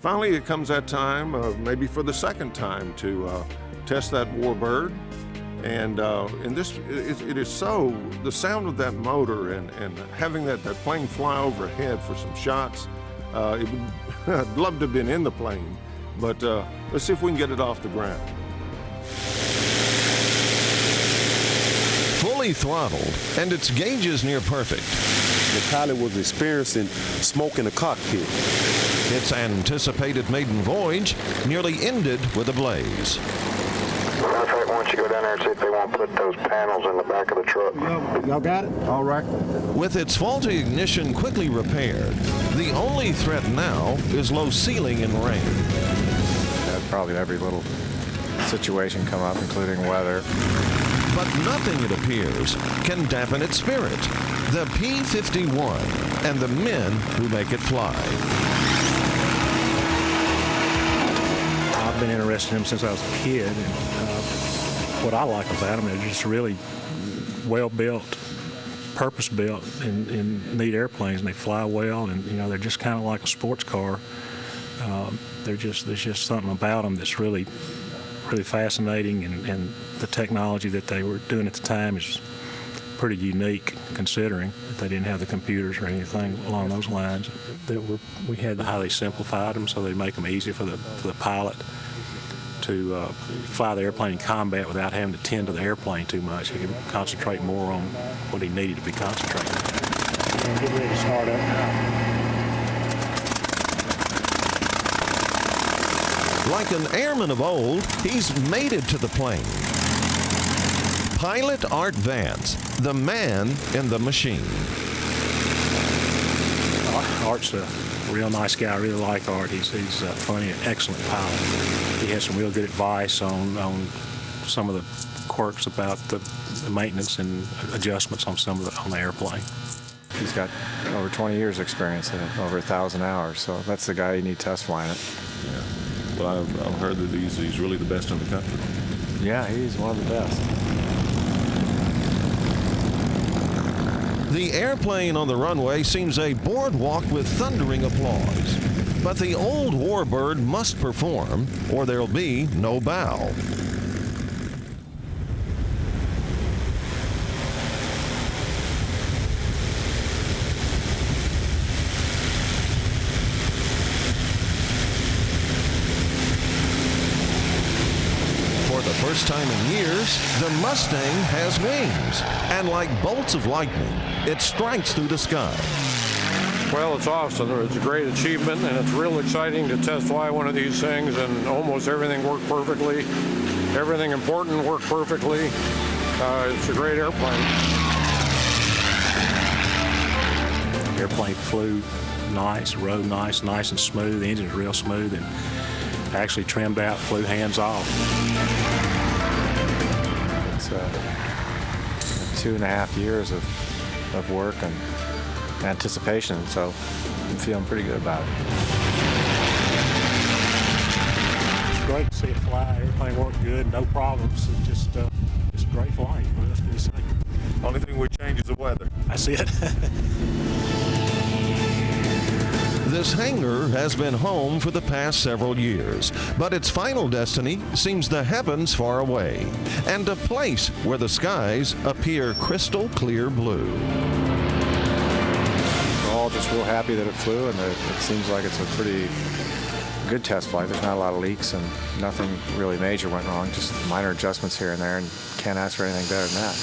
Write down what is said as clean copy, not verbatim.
Finally, it comes that time, maybe for the second time, to test that warbird. And it is so, the sound of that motor and having that plane fly overhead for some shots, I'd love to have been in the plane, but let's see if we can get it off the ground. Fully throttled, and its gauge is near perfect. The pilot was experiencing smoke in the cockpit. Its anticipated maiden voyage nearly ended with a blaze. Matter of fact, why don't you go down there and see if they won't put those panels in the back of the truck. Y'all got it? All right. With its faulty ignition quickly repaired, the only threat now is low ceiling and rain. Probably every little situation come up, including weather. But nothing, it appears, can dampen its spirit. The P-51 and the men who make it fly. I've been interested in them since I was a kid, and what I like about them is just really well-built, purpose-built, and neat airplanes, and they fly well, and they're just kind of like a sports car. There's just something about them that's really fascinating, and the technology that they were doing at the time is pretty unique, considering that they didn't have the computers or anything along those lines. We had highly simplified them so they make them easy for the pilot to fly the airplane in combat without having to tend to the airplane too much. He could concentrate more on what he needed to be concentrating on. And get ready to start up now. Like an airman of old, he's mated to the plane. Pilot Art Vance, the man in the machine. Art's a real nice guy. I really like Art. He's funny, an excellent pilot. He has some real good advice on some of the quirks about the maintenance and adjustments on on the airplane. He's got over 20 years experience in it, over 1,000 hours, so that's the guy you need test flying it. Yeah. Well, I've heard that he's really the best in the country. Yeah, he's one of the best. The airplane on the runway seems a boardwalk with thundering applause. But the old warbird must perform, or there'll be no bow. First time in years, the Mustang has wings, and like bolts of lightning, it strikes through the sky. Well, it's awesome. It's a great achievement, and it's real exciting to test fly one of these things, and almost everything worked perfectly. Everything important worked perfectly. It's a great airplane. The airplane flew nice, rode nice and smooth. The engine's real smooth, and actually trimmed out, flew hands off. It's 2.5 years of work and anticipation, so I'm feeling pretty good about it. It's great to see it fly. Everything worked good, no problems. It's just great flying. What else can you say? Only thing we change is the weather. That's it. This hangar has been home for the past several years, but its final destiny seems the heavens far away, and a place where the skies appear crystal clear blue. We're all just real happy that it flew, and it seems like it's a pretty good test flight. There's not a lot of leaks, and nothing really major went wrong, just minor adjustments here and there, and can't ask for anything better than that.